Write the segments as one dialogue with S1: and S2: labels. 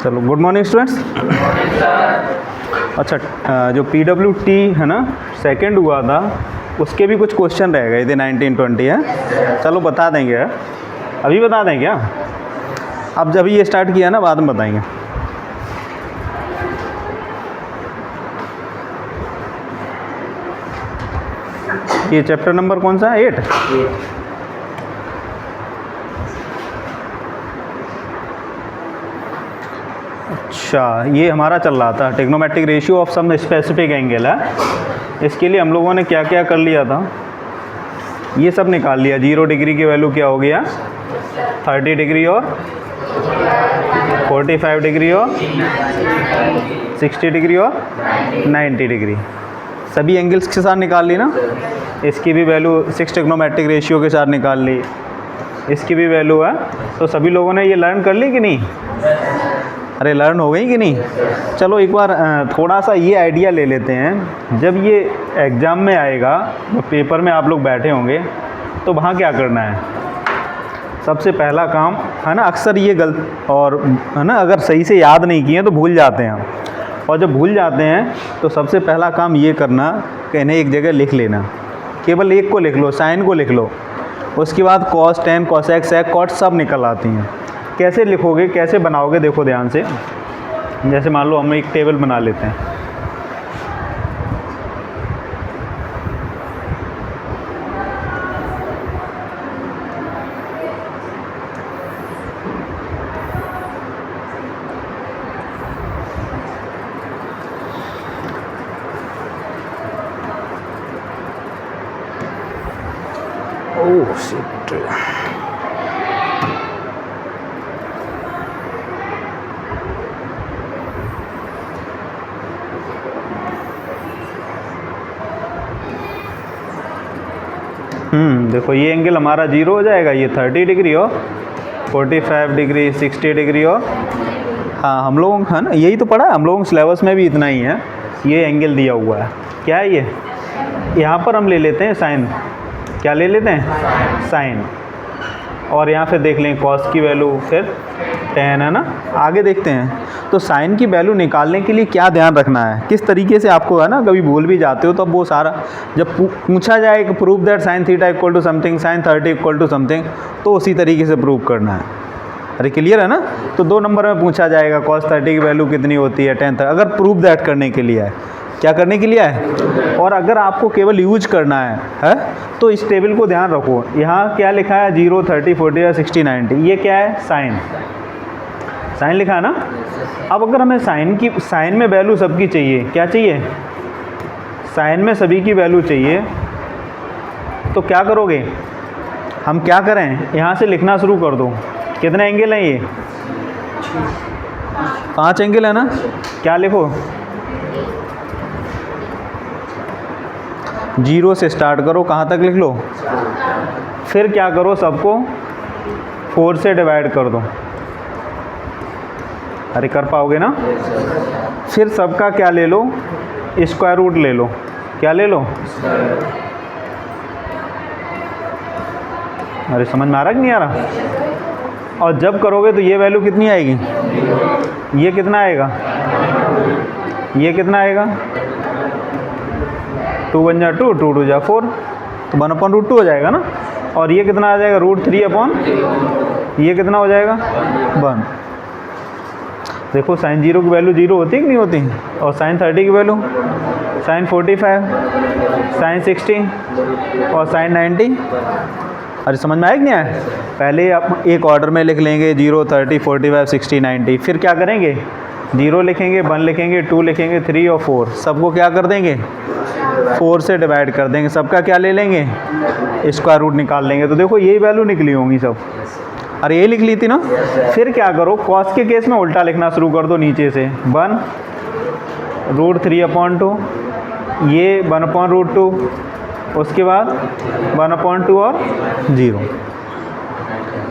S1: चलो, good morning students. अच्छा, जो PWT है ना, सेकंड हुआ था, उसके भी कुछ क्वेश्चन रह गए थे 1920 है। चलो बता देंगे, अभी बता दें क्या? अब जब ये स्टार्ट किया ना, बाद में बताएंगे। ये चैप्टर नंबर कौन सा है? 8। अच्छा, ये हमारा चल रहा था trigonometric ratio of some specific angle है। इसके लिए हम लोगों ने क्या क्या कर लिया था, ये सब निकाल लिया। 0 डिग्री की वैल्यू क्या हो गया, 30 डिग्री और 45 डिग्री और 60 डिग्री और 90 डिग्री, सभी एंगल्स के साथ निकाल ली ना। इसकी भी वैल्यू 6 ट्रिग्नोमेट्रिक रेशियो के साथ निकाल ली, इसकी भी वैल्यू है। तो सभी लोगों ने ये लर्न कर ली कि नहीं? अरे लर्न हो गई कि नहीं? चलो एक बार थोड़ा सा ये आइडिया ले लेते हैं। जब ये एग्ज़ाम में आएगा, जब पेपर में आप लोग बैठे होंगे, तो वहाँ क्या करना है? सबसे पहला काम है ना, अक्सर ये गलत और है ना, अगर सही से याद नहीं किए तो भूल जाते हैं। और जब भूल जाते हैं तो सबसे पहला काम ये करना कि इन्हें एक जगह लिख लेना। केवल एक को लिख लो, साइन को लिख लो। उसके बाद कॉस, टेन, कोसेक, सेक, कॉट सब निकल आती हैं। कैसे लिखोगे, कैसे बनाओगे, देखो ध्यान से। जैसे मान लो हम एक टेबल बना लेते हैं। ओह शिट, देखो ये एंगल हमारा 0 हो जाएगा, ये 30 डिग्री और 45 डिग्री, 60 डिग्री और हाँ, हम लोगों का है ना, यही तो पढ़ा है हम लोगों के सिलेबस में भी, इतना ही है। ये एंगल दिया हुआ है, क्या है ये? यहाँ पर हम ले लेते हैं साइन। क्या ले लेते हैं? साइन। और यहाँ फिर देख लें कॉस की वैल्यू, फिर टेन, है ना। आगे देखते हैं। तो साइन की वैल्यू निकालने के लिए क्या ध्यान रखना है, किस तरीके से आपको है ना, कभी भूल भी जाते हो तो अब वो सारा जब पूछा जाए कि prove that sine theta equal to something, sine 30 equal to something, तो उसी तरीके से प्रूव करना है। अरे क्लियर है ना? तो 2 नंबर में पूछा जाएगा कॉस 30 की वैल्यू कितनी होती है, 10 तक, अगर प्रूव दैट करने के लिए है। क्या करने के लिए है? और अगर आपको केवल यूज करना है तो इस टेबल को ध्यान रखो। यहाँ क्या लिखा है? 0, 30, 40 और 60, 90। ये क्या है? साइन। साइन लिखा है ना। अब अगर हमें साइन में वैल्यू सबकी चाहिए, क्या चाहिए? साइन में सभी की वैल्यू चाहिए, तो क्या करोगे? हम क्या करें, यहाँ से लिखना शुरू कर दो। कितने एंगल हैं ये? 5 एंगल है ना। क्या लिखो? 0 से स्टार्ट करो, कहाँ तक लिख लो? फिर क्या करो, सबको 4 से डिवाइड कर दो। अरे कर पाओगे ना? फिर सबका क्या ले लो? स्क्वायर रूट ले लो। क्या ले लो? अरे समझ में आ रहा कि नहीं आ रहा? और जब करोगे तो ये वैल्यू कितनी आएगी? ये कितना आएगा? ये कितना आएगा? 2 1 जा 2, 2 2 जा 4, तो 1/√2 हो जाएगा ना। और ये कितना आ जाएगा? √3/, ये कितना हो जाएगा? 1। देखो साइन 0 की वैल्यू 0 होती है कि नहीं होती? और साइन 30 की वैल्यू, साइन 45, साइन 60 और साइन 90। अरे समझ में आया कि नहीं आया? पहले आप एक ऑर्डर में लिख लेंगे 0, 30, 45, 60, 90। फिर क्या करेंगे? 0 लिखेंगे, 1 लिखेंगे, 2 लिखेंगे, 3 और 4। सबको क्या कर देंगे? 4 से डिवाइड कर देंगे। सबका क्या ले लेंगे? स्क्वायर रूट निकाल लेंगे। तो देखो यही वैल्यू निकली होंगी सब। अरे ये लिख ली थी ना। फिर क्या करो, कॉस के केस में उल्टा लिखना शुरू कर दो नीचे से। 1 √3/2, ये 1/√2, उसके बाद 1/2 और 0।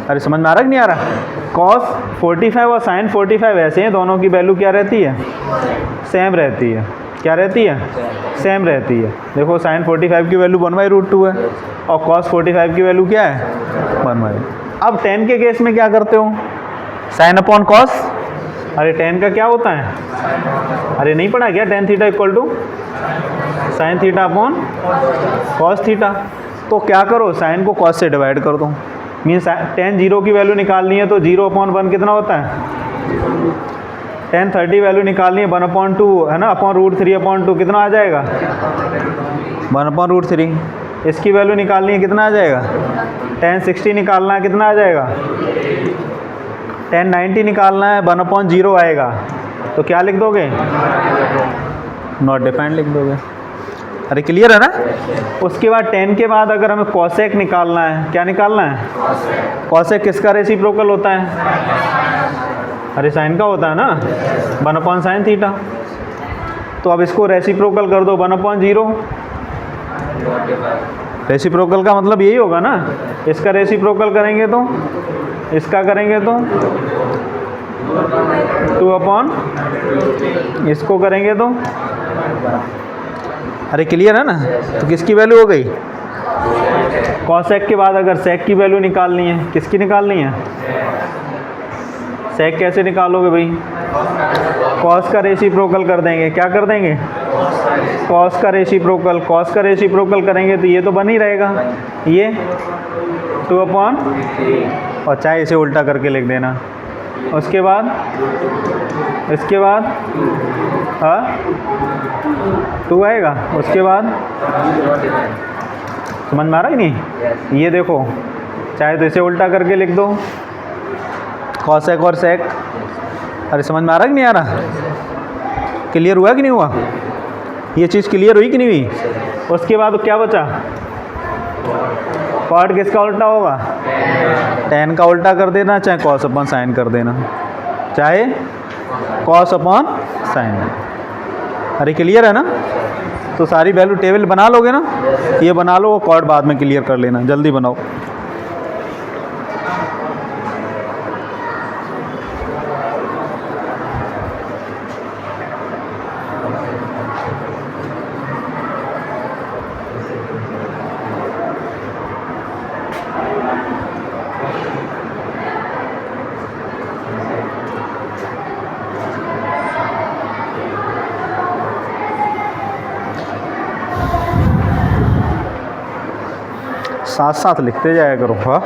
S1: अरे समझ में आ रहा कि नहीं आ रहा? कॉस 45 और साइन 45 ऐसे हैं, दोनों की वैल्यू क्या रहती है? सेम रहती है। क्या रहती है? सेम रहती है। देखो साइन 45 की वैल्यू 1/√2 है और कॉस 45 की वैल्यू क्या है? 1/। अब टेन के केस में क्या करते हो, साइन अपॉन कॉस। अरे टेन का क्या होता है, अरे नहीं पढ़ा क्या, tan theta equal to sine theta upon cos theta. तो क्या करो, साइन को कॉस से डिवाइड कर दो, मीन्स टेन जीरो की वैल्यू निकालनी है तो 0/1 कितना होता है, टेन 30 वैल्यू निकालनी है 1/2 है ना, अपॉन रूट 3/2 कितना आ जाएगा 1/√3। इसकी वैल्यू निकालनी है कितना आ जाएगा, टेन 60 निकालना है कितना आ जाएगा, टेन 90 निकालना है 1/0 आएगा। तो क्या लिख दोगे, नॉट डिफाइंड लिख दोगे। अरे क्लियर है ना। उसके बाद टेन के बाद अगर हमें कॉसेक निकालना है, क्या निकालना है, कॉसेक किसका रेसिप्रोकल होता है, अरे साइन का होता है ना, 1/sin थीटा। तो अब इसको रेसिप्रोकल कर दो 1/0। रेसिप्रोकल का मतलब यही होगा ना, इसका रेसिप्रोकल करेंगे तो इसका करेंगे तो 2/, इसको करेंगे तो, अरे क्लियर है ना। तो किसकी वैल्यू हो गई, कॉसेक के बाद अगर सेक की वैल्यू निकालनी है, किसकी निकालनी है, सेक कैसे निकालोगे भाई, कॉस का रेसिप्रोकल कर देंगे, क्या कर देंगे, कॉस का रेसिप्रोकल। कॉस का रेसिप्रोकल करेंगे तो ये तो बन ही रहेगा, ये 2/, और चाहे इसे उल्टा करके लिख देना। उसके बाद इसके बाद 2 आएगा। उसके बाद समझ में आ रहा है नहीं, ये देखो चाहे तो इसे उल्टा करके लिख दो, कॉसेक और सेक। अरे समझ में आ रहा कि नहीं आ रहा, क्लियर हुआ कि नहीं हुआ, ये चीज़ क्लियर हुई कि नहीं हुई। उसके बाद क्या बचा, कॉट किसका उल्टा होगा, टेन का उल्टा कर देना, चाहे कॉस अपॉन साइन कर देना, चाहे कॉस अपॉन साइन। अरे क्लियर है ना। तो सारी वैल्यू टेबल बना लोगे ना, ये बना लो, वो कॉट बाद में क्लियर कर लेना, जल्दी बनाओ। साथ साथ लिखते जाया करो। हाँ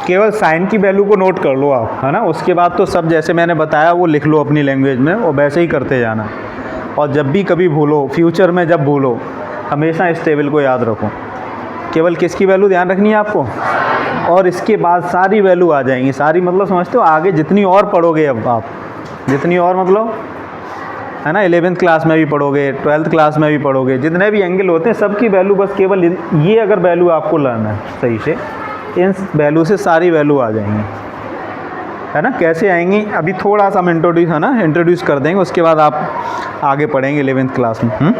S1: केवल साइन की वैल्यू को नोट कर लो आप, है ना। उसके बाद तो सब जैसे मैंने बताया वो लिख लो अपनी लैंग्वेज में, और वैसे ही करते जाना। और जब भी कभी भूलो, फ्यूचर में जब भूलो, हमेशा इस टेबल को याद रखो। केवल किसकी वैल्यू ध्यान रखनी है आपको, और इसके बाद सारी वैल्यू आ जाएंगी। सारी मतलब समझते हो, आगे जितनी और पढ़ोगे, अब आप जितनी और मतलब है ना, 11th क्लास में भी पढ़ोगे, 12th क्लास में भी पढ़ोगे, जितने भी एंगल होते हैं सबकी वैल्यू, बस केवल ये अगर वैल्यू आपको लर्न है सही से, इन वैल्यू से सारी वैल्यू आ जाएंगी, है ना। कैसे आएंगी अभी थोड़ा सा हम इंट्रोड्यूस कर देंगे, उसके बाद आप आगे पढ़ेंगे 11th क्लास में।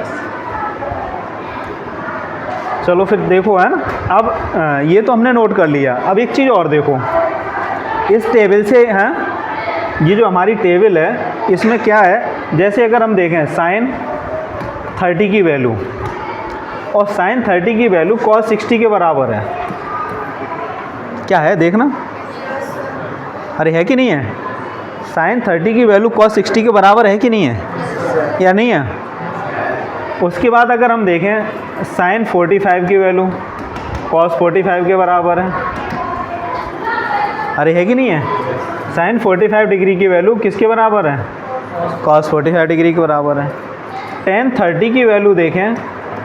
S1: चलो फिर देखो, है ना। अब ये तो हमने नोट कर लिया। अब एक चीज़ और देखो, इस टेबल से, हैं, ये जो हमारी टेबल है इसमें क्या है, जैसे अगर हम देखें साइन 30 की वैल्यू, और साइन 30 की वैल्यू कॉस 60 के बराबर है, क्या है देखना। अरे है कि नहीं है, साइन 30 की वैल्यू कॉस 60 के बराबर है कि नहीं है, या नहीं है। उसके बाद अगर हम देखें साइन 45 की वैल्यू कॉस 45 के बराबर है, अरे है कि नहीं है। साइन 45 डिग्री की वैल्यू किसके बराबर है, कॉस 45 डिग्री के बराबर है। टेन 30 की वैल्यू देखें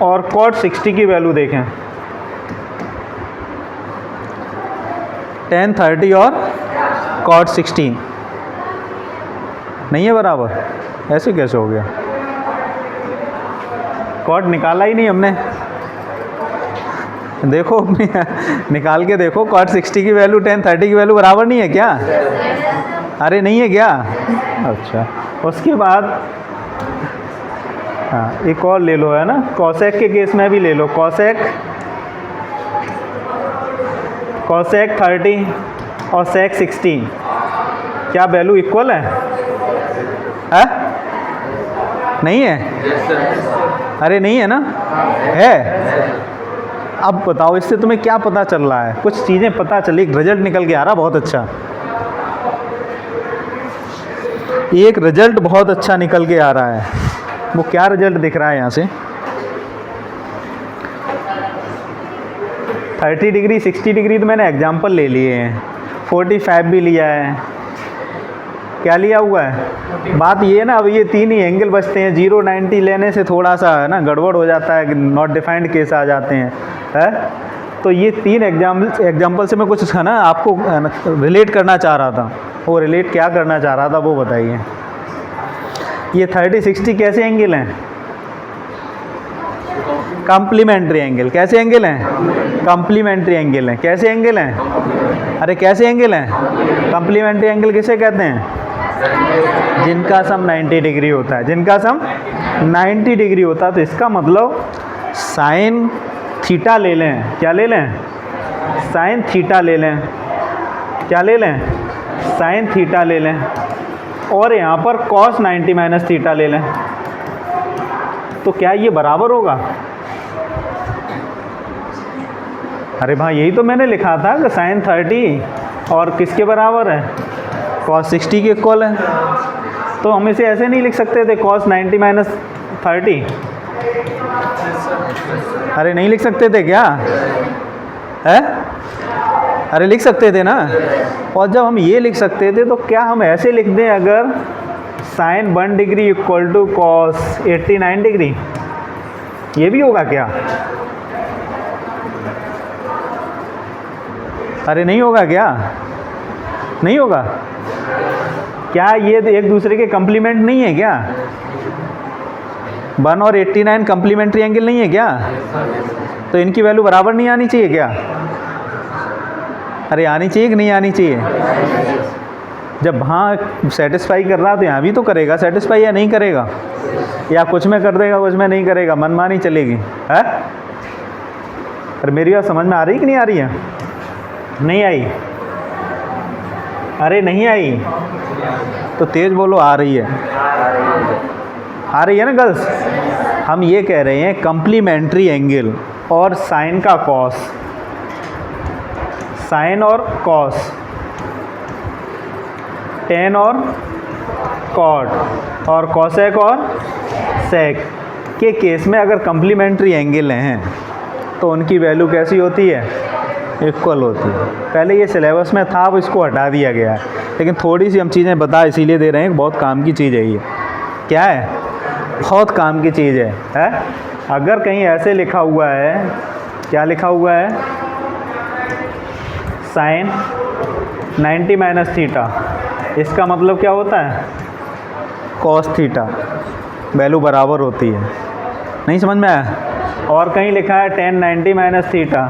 S1: और कॉट 60 की वैल्यू देखें, टेन 30 और कॉट 60 नहीं है बराबर, ऐसे कैसे हो गया, कॉट निकाला ही नहीं हमने, देखो अपनी निकाल के देखो, cot 60 की वैल्यू tan 30 की वैल्यू बराबर नहीं है क्या? अरे नहीं है क्या? अच्छा, उसके बाद हाँ एक और ले लो, है ना, cosec के केस में भी ले लो, cosec 30 और sec 60, क्या वैल्यू इक्वल है? नहीं है? अरे नहीं है ना? है। अब बताओ इससे तुम्हें क्या पता चल रहा है? कुछ चीज़ें पता चली, रिजल्ट निकल के आ रहा बहुत अच्छा, एक रिजल्ट बहुत अच्छा निकल के आ रहा है। वो क्या रिजल्ट दिख रहा है यहाँ से? 30 डिग्री 60 डिग्री तो मैंने एग्जाम्पल ले लिए हैं, 45 भी लिया है, क्या लिया हुआ है? बात ये है ना, अब ये तीन ही एंगल बचते हैं, 0 90 लेने से थोड़ा सा है ना गड़बड़ हो जाता है, नॉट डिफाइंड केस आ जाते हैं, है? तो ये तीन एग्जाम्पल से मैं कुछ है ना आपको रिलेट करना चाह रहा था। वो रिलेट क्या करना चाह रहा था वो बताइए। ये 30 60 कैसे एंगल हैं? Complementary angle. कैसे एंगल हैं? कॉम्प्लीमेंट्री एंगल हैं। कैसे एंगल हैं? अरे कैसे एंगल हैं? कॉम्प्लीमेंट्री एंगल किसे कहते हैं? जिनका सम 90 डिग्री होता है, जिनका सम 90 डिग्री होता है। तो इसका मतलब साइन थीटा ले लें, क्या ले लें? साइन थीटा ले लें, क्या ले लें? साइन थीटा ले लें, और यहाँ पर cos 90 माइनस थीटा ले लें, तो क्या ये बराबर होगा? अरे भाई यही तो मैंने लिखा था कि साइन 30 और किसके बराबर है? cos 60 के इक्वल है। तो हम इसे ऐसे नहीं लिख सकते थे cos 90 माइनस 30? अरे नहीं लिख सकते थे क्या? है? अरे लिख सकते थे ना। और जब हम ये लिख सकते थे तो क्या हम ऐसे लिख दें अगर sine 1 degree equal to cos 89 degree? ये भी होगा क्या? अरे नहीं होगा क्या? नहीं होगा क्या? ये एक दूसरे के कॉम्प्लीमेंट नहीं है क्या? 1 और 89 कॉम्प्लीमेंट्री एंगल नहीं है क्या? तो इनकी वैल्यू बराबर नहीं आनी चाहिए क्या? अरे आनी चाहिए कि नहीं आनी चाहिए? जब हाँ सेटिस्फाई कर रहा तो यहाँ भी तो करेगा सेटिस्फाई, या नहीं करेगा? या कुछ में कर देगा कुछ में नहीं करेगा, मनमानी चलेगी, है? अरे मेरी बात समझ में आ रही कि नहीं आ रही है? नहीं आई? अरे नहीं आई तो तेज बोलो। आ रही है? आ रही है ना गर्ल्स? हम ये कह रहे हैं कॉम्प्लीमेंट्री एंगल और साइन का कॉस, साइन और कॉस, टेन और कॉट और कॉसेक और सेक के केस में अगर कॉम्प्लीमेंट्री एंगल हैं तो उनकी वैल्यू कैसी होती है? इक्वल होती है। पहले ये सिलेबस में था, अब इसको हटा दिया गया है, लेकिन थोड़ी सी हम चीज़ें बता इसीलिए दे रहे हैं, बहुत काम की चीज़ है ये। क्या है? बहुत काम की चीज़ है? अगर कहीं ऐसे लिखा हुआ है, क्या लिखा हुआ है? साइन 90 माइनस थीटा, इसका मतलब क्या होता है? कॉस थीटा, वैल्यू बराबर होती है। नहीं समझ में आया? और कहीं लिखा है tan 90 माइनस थीटा,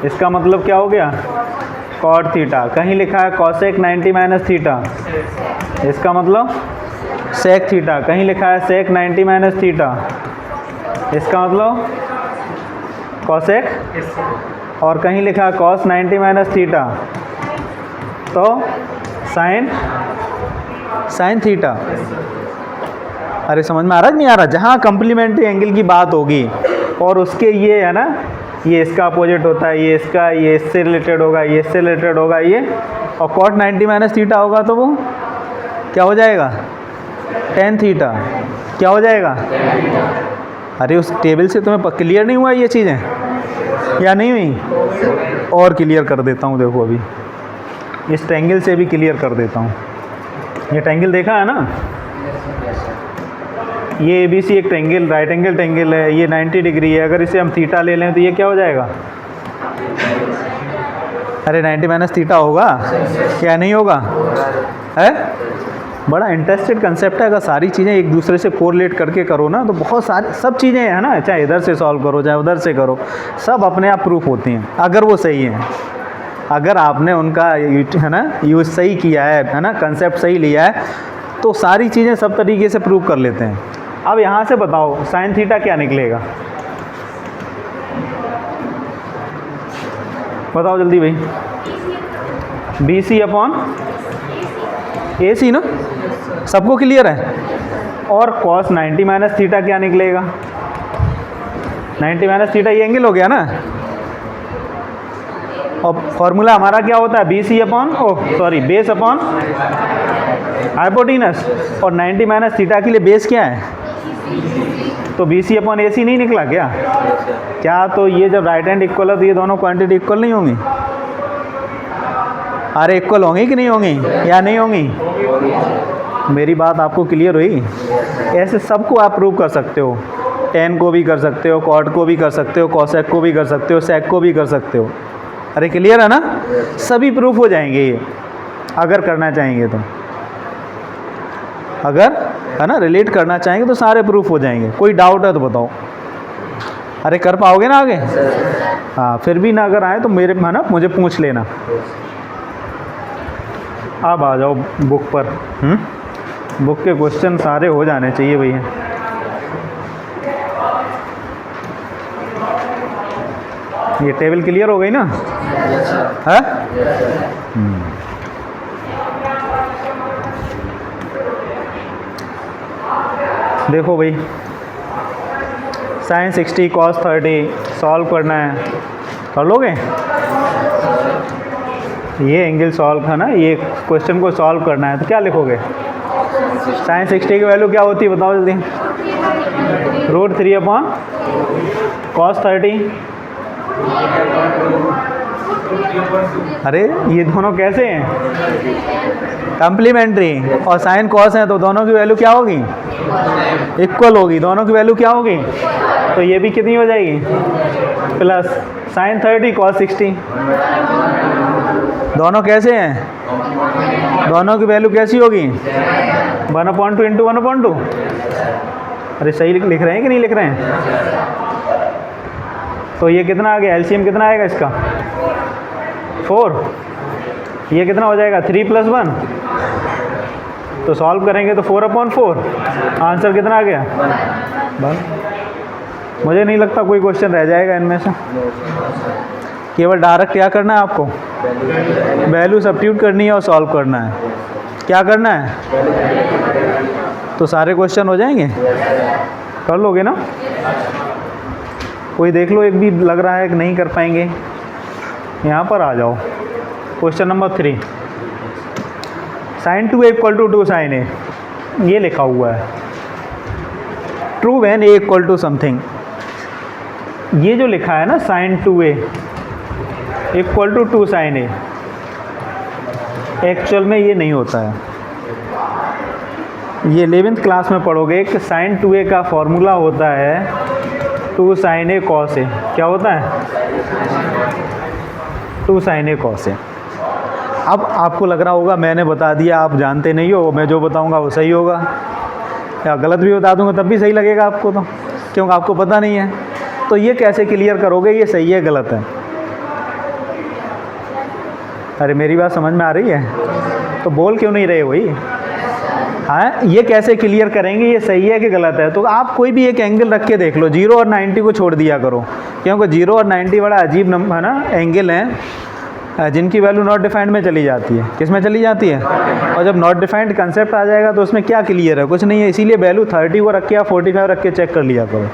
S1: इसका मतलब क्या हो गया? Cot theta. कहीं लिखा है कॉसेक 90 माइनस थीटा, इसका मतलब सेक थीटा। कहीं लिखा है सेक 90 माइनस थीटा, इसका मतलब कॉसेक। और कहीं लिखा है कॉस 90 माइनस थीटा, तो साइन थीटा। अरे समझ में आ रहा है नहीं आ रहा? जहाँ कॉम्प्लीमेंट्री एंगल की बात होगी और उसके ये है ना, ये इसका अपोजिट होता है, ये इसका, ये इससे रिलेटेड होगा, ये इससे रिलेटेड होगा, ये, और कॉट 90 माइनस थीटा होगा तो वो क्या हो जाएगा? Tan theta. क्या हो जाएगा? अरे उस टेबल से तुम्हें क्लियर नहीं हुआ ये चीज़ें या नहीं हुई? और क्लियर कर देता हूँ, देखो अभी इस ट्रायंगल से भी क्लियर कर देता हूँ। ये ट्रायंगल देखा है ना, ये ABC एक ट्रायंगल, राइट एंगल ट्रायंगल है, ये 90 डिग्री है। अगर इसे हम थीटा ले लें तो ये क्या हो जाएगा? अरे 90 माइनस थीटा होगा, क्या नहीं होगा? है? बड़ा इंटरेस्टेड कंसेप्ट है। अगर सारी चीज़ें एक दूसरे से कोरिलेट करके करो ना तो बहुत सारी सब चीज़ें है ना, चाहे इधर से सॉल्व करो चाहे उधर से करो, सब अपने आप प्रूफ होती हैं अगर वो सही हैं। अगर आपने उनका है ना यूज़ सही किया है ना, कंसेप्ट सही लिया है, तो सारी चीज़ें सब तरीके से प्रूव कर लेते हैं। अब यहाँ से बताओ साइन थीटा क्या निकलेगा, बताओ जल्दी भाई। BC अपॉन AC ना, सबको क्लियर है। और cos 90 माइनस थीटा क्या निकलेगा, 90 माइनस थीटा ये एंगल हो गया ना। और फॉर्मूला हमारा क्या होता है, BC upon base upon hypotenuse, और 90 माइनस थीटा के लिए बेस क्या है, तो BC अपॉन AC नहीं निकला क्या? क्या तो ये जब राइट हैंड इक्वल है तो ये दोनों क्वांटिटी इक्वल नहीं होंगी? अरे इक्वल होंगी कि नहीं होंगी या नहीं होंगी? मेरी बात आपको क्लियर हुई? ऐसे सबको आप प्रूव कर सकते हो, tan को भी कर सकते हो, cot को भी कर सकते हो, cosec को भी कर सकते हो, sec को भी कर सकते हो। अरे क्लियर है ना, सभी प्रूफ हो जाएंगे ये अगर करना चाहेंगे तो। अगर है ना रिलेट करना चाहेंगे तो सारे प्रूफ हो जाएंगे। कोई डाउट है तो बताओ। अरे कर पाओगे ना आगे? हाँ, फिर भी ना अगर आए तो मेरे है ना मुझे पूछ लेना। अब आ जाओ बुक पर। बुक के क्वेश्चन सारे हो जाने चाहिए भैया। ये टेबल क्लियर हो गई ना? है देखो भाई, sin 60 cos 30 सॉल्व करना है, कर लोगे? ये एंगल सॉल्व है ना, ये क्वेश्चन को सॉल्व करना है तो क्या लिखोगे? sin 60 की वैल्यू क्या होती है बताओ जल्दी? √3 अपॉन cos 30। अरे ये दोनों कैसे हैं? कम्प्लीमेंट्री, और साइन कॉस हैं तो दोनों की वैल्यू क्या होगी? इक्वल होगी। दोनों की वैल्यू क्या होगी? तो ये भी कितनी हो जाएगी? Plus sin 30 cos 60। दोनों कैसे हैं? दोनों की वैल्यू कैसी होगी? 1/2 इंटू 1/2। अरे सही लिख रहे हैं कि नहीं लिख रहे हैं? तो ये कितना आ गया? एलसीएम कितना आएगा इसका? 4। ये कितना हो जाएगा? 3 + 1। तो सॉल्व करेंगे तो 4/4। आंसर कितना आ गया? बस। मुझे नहीं लगता कोई क्वेश्चन रह जाएगा इनमें से। केवल डायरेक्ट क्या करना है आपको? वैल्यू सब्स्टिट्यूट करनी है और सॉल्व करना है। क्या करना है? तो सारे क्वेश्चन हो जाएंगे। कर लोगे ना? कोई देख लो, एक भी लग रहा है कि नहीं कर पाएंगे। यहाँ पर आ जाओ। Question number 3, sin 2a = 2 sin a, ये लिखा हुआ है। True when a = something. ये जो लिखा है ना sin 2a = 2 sin a, actual में ये नहीं होता है। ये 11th क्लास में पढ़ोगे कि sin 2a का फॉर्मूला होता है 2 sin a cos a। क्या होता है? 2 sin a cos a। अब आपको लग रहा होगा मैंने बता दिया, आप जानते नहीं हो, मैं जो बताऊंगा वो सही होगा, या गलत भी बता दूंगा तब भी सही लगेगा आपको, तो क्योंकि आपको पता नहीं है। तो ये कैसे क्लियर करोगे ये सही है गलत है? अरे मेरी बात समझ में आ रही है? तो बोल क्यों नहीं रहे वही? हाँ, ये कैसे क्लियर करेंगे ये सही है कि गलत है? तो आप कोई भी एक एंगल रख के देख लो, 0 और 90 को छोड़ दिया करो, क्योंकि 0 और 90 बड़ा अजीब नंबर है ना, एंगल हैं जिनकी वैल्यू नॉट डिफाइंड में चली जाती है। किस में चली जाती है? और जब नॉट डिफाइंड कंसेप्ट आ जाएगा तो उसमें क्या क्लियर है? कुछ नहीं है। इसीलिए वैल्यू 30 को रख के या 45 रख के चेक कर लिया करो।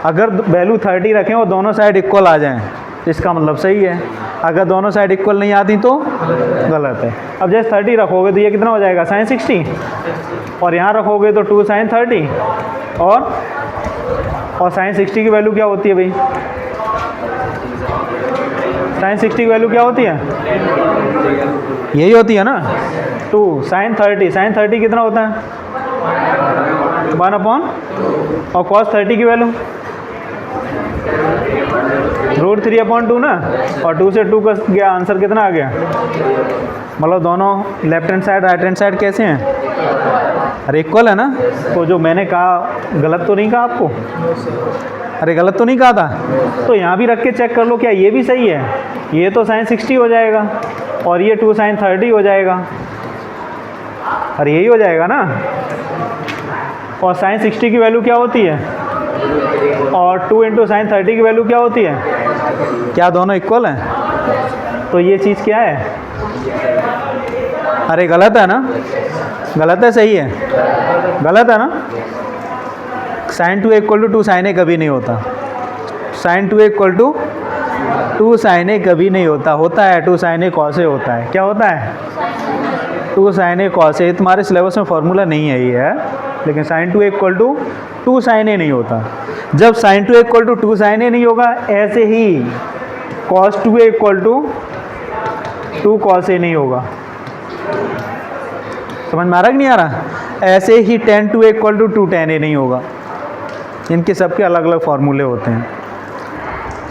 S1: अगर वैल्यू 30 रखें और दोनों साइड इक्वल आ जाएँ इसका मतलब सही है। अगर दोनों साइड इक्वल नहीं आती तो गलत है। अब जैसे 30 रखोगे तो ये कितना हो जाएगा? sin 60, और यहाँ रखोगे तो 2 sin 30, और sin 60 की वैल्यू क्या होती है भाई? sin 60 की वैल्यू क्या होती है? यही होती है ना, 2 sin 30। sin 30 कितना होता है? 1/, और cos 30 की वैल्यू √3/2 ना, और 2 से 2 का गया आंसर कितना आ गया? मतलब दोनों left hand side right hand side कैसे हैं? अरे इक्वल है ना। तो जो मैंने कहा गलत तो नहीं कहा आपको? अरे गलत तो नहीं कहा था? तो यहाँ भी रख के चेक कर लो, क्या ये भी सही है? ये तो sin 60 हो जाएगा और ये 2 sin 30 हो जाएगा। अरे यही हो जाएगा ना। और sin 60 की वैल्यू क्या होती है? और 2 × sin 30 की वैल्यू क्या होती है? क्या दोनों इक्वल हैं? तो ये चीज़ क्या है? अरे गलत है ना। गलत है सही है? गलत है ना। sin 2a = 2 sin a कभी नहीं होता। sin 2a = 2 sin a कभी नहीं होता। होता है 2 sin a cos a होता है। क्या होता है? 2 sin a cos a। तुम्हारे सिलेबस में फॉर्मूला नहीं है ये है, लेकिन sin 2a = 2 sin a नहीं होता। जब sin 2a = 2 sin a नहीं होगा, ऐसे ही cos 2a = 2 cos a नहीं होगा। समझ में आ रहा कि नहीं आ रहा? ऐसे ही tan 2a = 2 tan a नहीं होगा। इनके सबके अलग अलग फार्मूले होते हैं।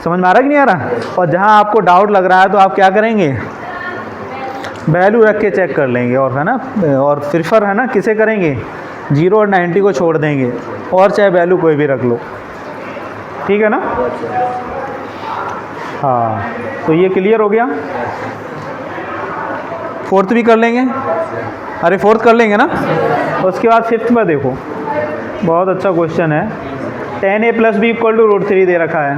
S1: समझ में आ रहा कि नहीं आ रहा? और जहाँ आपको डाउट लग रहा है तो आप क्या करेंगे? वैल्यू रख के चेक कर लेंगे, और है ना, और प्रिफर है ना किसे करेंगे? 0 और 90 को छोड़ देंगे, और चाहे वैल्यू कोई भी रख लो। ठीक है ना? हाँ, तो ये क्लियर हो गया। फोर्थ भी कर लेंगे। अरे फोर्थ कर लेंगे ना। उसके बाद फिफ्थ में देखो, बहुत अच्छा क्वेश्चन है। tan a + b = √3 दे रखा है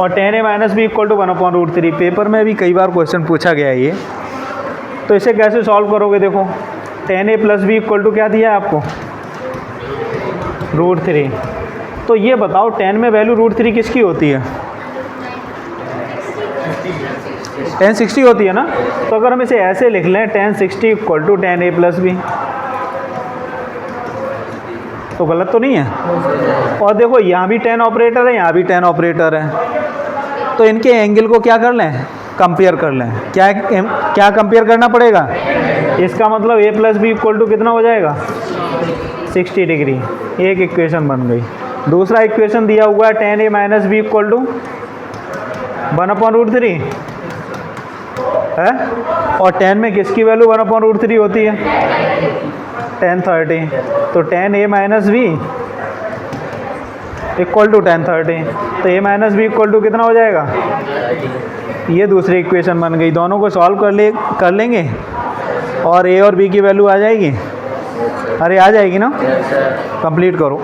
S1: और tan a - b = 1/√3। पेपर में भी कई बार क्वेश्चन पूछा गया है ये। तो इसे कैसे सॉल्व करोगे? देखो tan a + b = क्या दिया है आपको? √3। तो ये बताओ tan में वैल्यू √3 किसकी होती है? tan 60 होती है ना। तो अगर हम इसे ऐसे लिख लें tan 60 = tan a + b, तो गलत तो नहीं है? और देखो यहाँ भी tan ऑपरेटर है, यहाँ भी tan ऑपरेटर है। तो इनके एंगल को क्या कर लें? कंपेयर कर लें। क्या कंपेयर करना पड़ेगा? इसका मतलब a + b = कितना हो जाएगा? 60 डिग्री। एक इक्वेशन बन गई। दूसरा इक्वेशन दिया हुआ है tan a - b = 1/√3 है, और tan में किसकी वैल्यू 1/√3 होती है? tan 30। तो tan a - b = tan 30। तो a - b = कितना हो जाएगा? ये दूसरी इक्वेशन बन गई। दोनों को सॉल्व कर लेंगे और a और b की वैल्यू आ जाएगी। अरे आ जाएगी ना। कंप्लीट करो।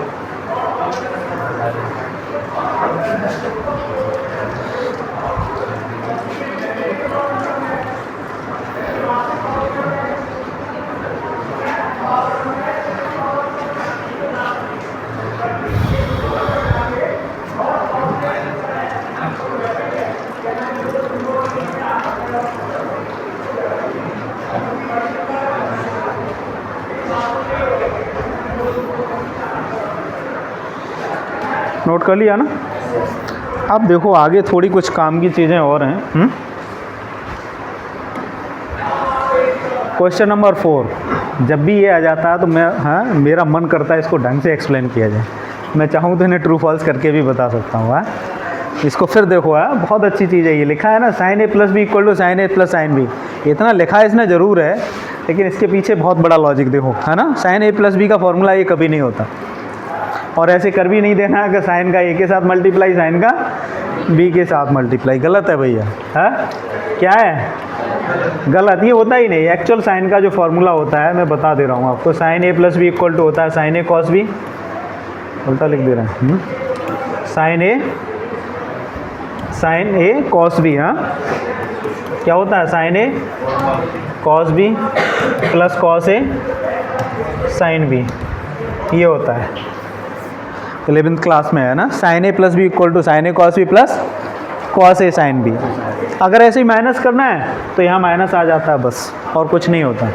S1: नोट कर लिया ना। अब देखो आगे थोड़ी कुछ काम की चीज़ें और हैं। Question number 4। जब भी ये आ जाता है तो मेरा मन करता है इसको ढंग से एक्सप्लेन किया जाए। मैं चाहूँ तो इन्हें ट्रू फॉल्स करके भी बता सकता हूँ। इसको फिर देखो, बहुत अच्छी चीज़ है। ये लिखा है ना sin a + b = sin a + sin b। इतना लिखा है इसने ज़रूर है, लेकिन इसके पीछे बहुत बड़ा लॉजिक देखो, है ना। sin a + b का फॉर्मूला ये कभी नहीं होता, और ऐसे कर भी नहीं देना कि साइन का a के साथ मल्टीप्लाई साइन का b के साथ मल्टीप्लाई। गलत है भैया। है क्या है? गलत। ये होता ही नहीं। एक्चुअल साइन का जो फॉर्मूला होता है मैं बता दे रहा हूँ आपको। sin a + b = होता है sin a cos b। उल्टा लिख दे रहे हैं। sin a cos b। हाँ, क्या होता है? sin a cos b + cos a sin b। ये होता है 11th क्लास में, है ना। sin a + b = sin a cos b + cos a sin b। अगर ऐसे ही माइनस करना है तो यहाँ माइनस आ जाता है बस, और कुछ नहीं होता।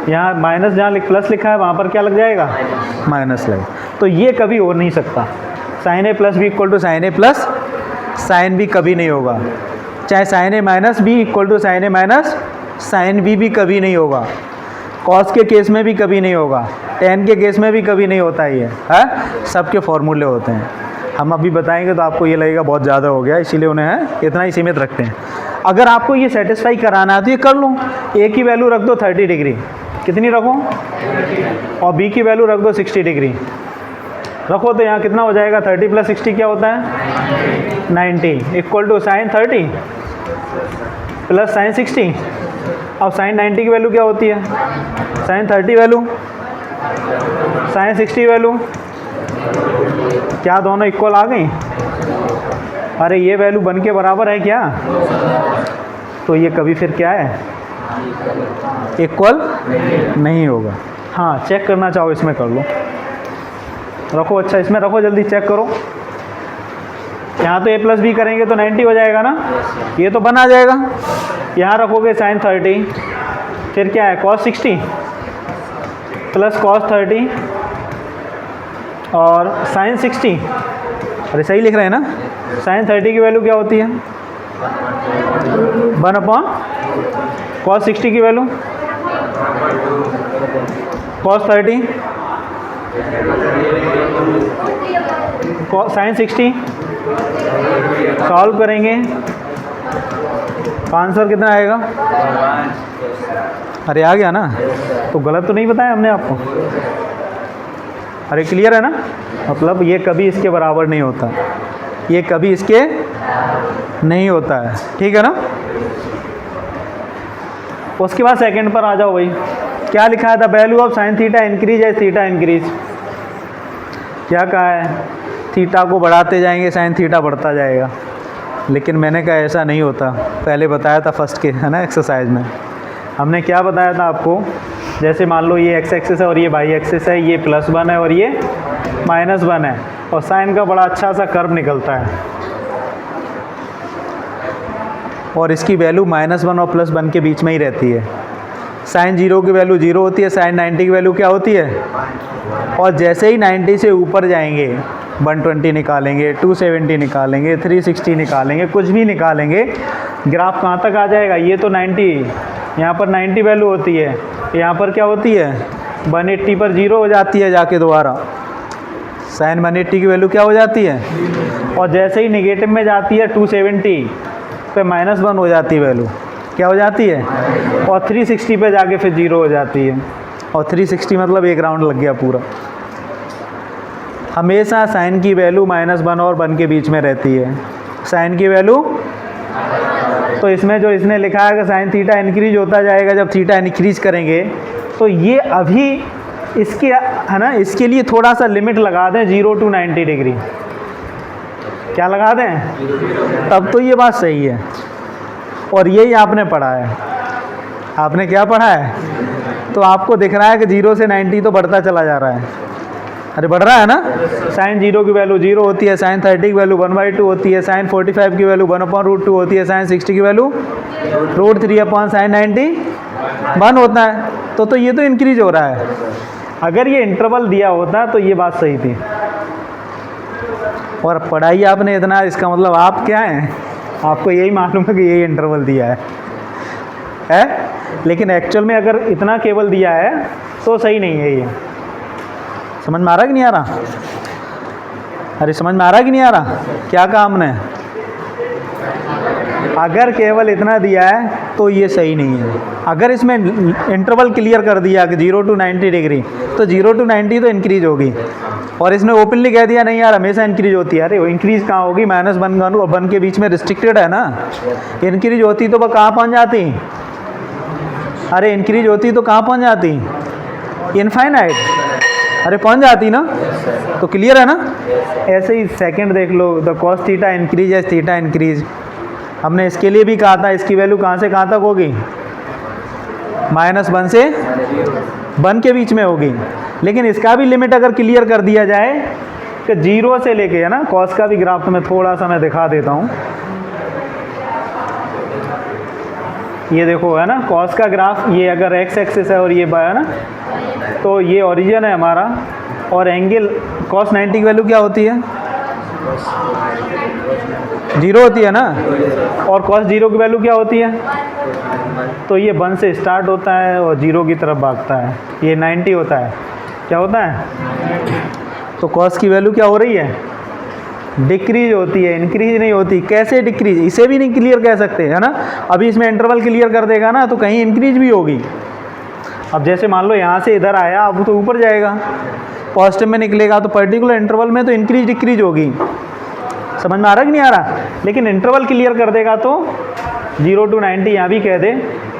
S1: यहाँ माइनस जहाँ प्लस लिखा है वहाँ पर क्या लग जाएगा? माइनस लगे। तो ये कभी हो नहीं सकता। sin a + b = sin a + sin b कभी नहीं होगा। चाहे sin a - b = sin a - sin b भी कभी नहीं होगा। कॉस के केस में भी कभी नहीं होगा। tan के केस में भी कभी नहीं होता। ये है, सबके फॉर्मूले होते हैं। हम अभी बताएंगे तो आपको ये लगेगा बहुत ज़्यादा हो गया, इसीलिए उन्हें इतना ही सीमित रखते हैं। अगर आपको ये सेटिस्फाई कराना है तो ये कर लो, ए की वैल्यू रख दो 30 डिग्री, कितनी रखो, और बी की वैल्यू रख दो 60 डिग्री रखो, तो यहाँ कितना हो जाएगा, 30 + 60 क्या होता है 90, equal to sine 30 plus sine 60। अब साइन 90 की वैल्यू क्या होती है, साइन 30 वैल्यू साइन 60 वैल्यू, क्या दोनों इक्वल आ गई? अरे ये वैल्यू बन के बराबर है क्या? तो ये कभी फिर क्या है, इक्वल नहीं होगा। हाँ चेक करना चाहो इसमें कर लो, रखो, अच्छा इसमें रखो, जल्दी चेक करो। यहाँ तो a + b करेंगे तो 90 हो जाएगा ना, ये तो बन आ जाएगा। यहाँ रखोगे साइन 30, फिर क्या है cos 60 प्लस cos 30 और साइन 60, अरे सही लिख रहे हैं ना, साइन 30 की वैल्यू क्या होती है 1/cos 60 की वैल्यू cos 30 साइन 60, सॉल्व करेंगे तो आंसर कितना आएगा, अरे आ गया ना, तो गलत तो नहीं बताया हमने आपको? अरे क्लियर है ना, मतलब ये कभी इसके बराबर नहीं होता, ये कभी इसके नहीं होता है, ठीक है ना। उसके बाद सेकंड पर आ जाओ भाई, क्या लिखा था, value of sine theta increase as theta increase, क्या कहा है, थीटा को बढ़ाते जाएंगे साइन थीटा बढ़ता जाएगा, लेकिन मैंने कहा ऐसा नहीं होता, पहले बताया था फर्स्ट के है ना एक्सरसाइज में, हमने क्या बताया था आपको, जैसे मान लो ये एक्स एक्सिस है और ये वाई एक्सिस है, ये +1 है और ये -1 है, और साइन का बड़ा अच्छा सा कर्व निकलता है, और इसकी वैल्यू -1 और +1 के बीच में ही रहती है। साइन 0 की वैल्यू 0 होती है, साइन 90 की वैल्यू क्या होती है, और जैसे ही 90 से ऊपर जाएंगे 120 निकालेंगे, 270 निकालेंगे, 360 निकालेंगे, कुछ भी निकालेंगे, ग्राफ कहाँ तक आ जाएगा, ये तो 90, यहाँ पर 90 वैल्यू होती है, यहाँ पर क्या होती है 180 पर 0 हो जाती है जाके दोबारा, साइन 180 की वैल्यू क्या हो जाती है, और जैसे ही नेगेटिव में जाती है 270 पे -1 हो जाती है वैल्यू, क्या हो जाती है, और 360 पे जाके फिर 0 हो जाती है, और 360 मतलब एक राउंड लग गया पूरा। हमेशा साइन की वैल्यू -1 और 1 के बीच में रहती है, साइन की वैल्यू, तो इसमें जो इसने लिखा है कि साइन थीटा इंक्रीज होता जाएगा, जब थीटा इंक्रीज करेंगे तो ये अभी इसके है ना, इसके लिए थोड़ा सा लिमिट लगा दें 0 to 90 डिग्री, क्या लगा दें, तब तो ये बात सही है। और यही आपने पढ़ा है, आपने क्या पढ़ा है, तो आपको दिख रहा है कि 0 से 90 तो बढ़ता चला जा रहा है, अरे बढ़ रहा है ना, साइन 0 की वैल्यू 0 होती है, साइन 30 की वैल्यू 1/2 होती है, साइन 45 की वैल्यू 1/√2 होती है, साइन 60 की वैल्यू √3/sin 90 1 होता है, तो ये तो इंक्रीज हो रहा है। अगर ये इंटरवल दिया होता तो ये बात सही थी, और पढ़ाई आपने इतना, इसका मतलब आप क्या हैं, आपको यही मालूम है कि यही इंटरवल दिया है, लेकिन एक्चुअल में अगर इतना केवल दिया है तो सही नहीं है। ये समझ में आ रहा कि नहीं आ रहा, अरे समझ में आ रहा कि नहीं आ रहा, क्या कहा हमने, अगर केवल इतना दिया है तो ये सही नहीं है। अगर इसमें इंटरवल क्लियर कर दिया कि 0 to 90 डिग्री, तो 0 to 90 तो इंक्रीज होगी, और इसने ओपनली कह दिया नहीं यार हमेशा इंक्रीज होती है, अरे वो इंक्रीज कहाँ होगी, -1 और 1 के बीच में रिस्ट्रिक्टेड है ना, इंक्रीज होती तो वह कहाँ पहुँच जाती, अरे इंक्रीज होती तो कहाँ पहुँच जाती, इनफाइनाइट, अरे पहुँच जाती ना, तो क्लियर है ना। ऐसे ही सेकंड देख लो, the cos theta increase as theta increase, हमने इसके लिए भी कहा था इसकी वैल्यू कहाँ से कहाँ तक होगी, -1 से 1 के बीच में होगी, लेकिन इसका भी लिमिट अगर क्लियर कर दिया जाए कि 0 से लेके है ना, कॉस का भी ग्राफ में थोड़ा सा मैं दिखा देता हूँ, ये देखो है ना कॉस का ग्राफ, ये अगर एक्स एक्सिस है और ये बाय है ना, तो ये ओरिजिन है हमारा, और एंगल cos 90 की वैल्यू क्या होती है, 0 होती है ना, और cos 0 की वैल्यू क्या होती है, तो ये 1 से स्टार्ट होता है और 0 की तरफ भागता है, ये 90 होता है, क्या होता है, तो cos की वैल्यू क्या हो रही है डिक्रीज होती है, इंक्रीज नहीं होती। कैसे डिक्रीज, इसे भी नहीं क्लियर कह सकते, है ना। अभी इसमें इंटरवल क्लियर कर देगा ना तो कहीं इंक्रीज भी होगी। अब जैसे मान लो यहाँ से इधर आया, अब तो ऊपर जाएगा, पॉजिटिव में निकलेगा, तो पर्टिकुलर इंटरवल में तो इंक्रीज डिक्रीज होगी। समझ में आ रहा कि नहीं आ रहा। लेकिन इंटरवल क्लियर कर देगा तो 0 to 90 यहाँ भी कह दे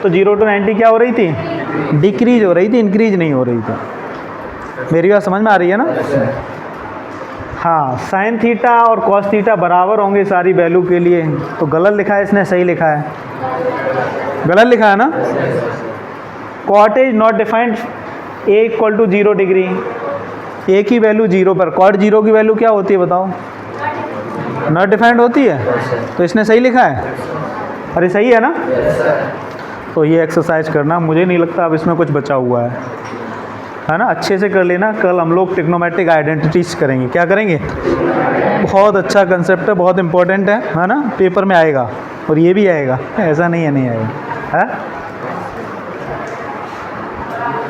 S1: तो 0 to 90 क्या हो रही थी, डिक्रीज हो रही थी, इंक्रीज नहीं हो रही थी। मेरी बात समझ में आ रही है ना। हाँ, साइन थीटा और कॉस थीटा बराबर होंगे सारी वैल्यू के लिए। तो गलत लिखा है इसने, सही लिखा है, गलत लिखा है ना। Cot is not defined A equal to 0 degree, A की वैल्यू 0 पर, कॉट 0 की वैल्यू क्या होती है बताओ, नॉट डिफाइंड होती है। तो इसने सही लिखा है, अरे सही है ना। तो ये एक्सरसाइज करना, मुझे नहीं लगता अब इसमें कुछ बचा हुआ है ना। अच्छे से कर लेना। कल हम लोग ट्रिग्नोमेट्रिक आइडेंटिटीज करेंगे। क्या करेंगे, बहुत अच्छा कंसेप्ट है, बहुत इंपॉर्टेंट है ना, पेपर में आएगा और ये भी आएगा, ऐसा नहीं है नहीं आएगा, है।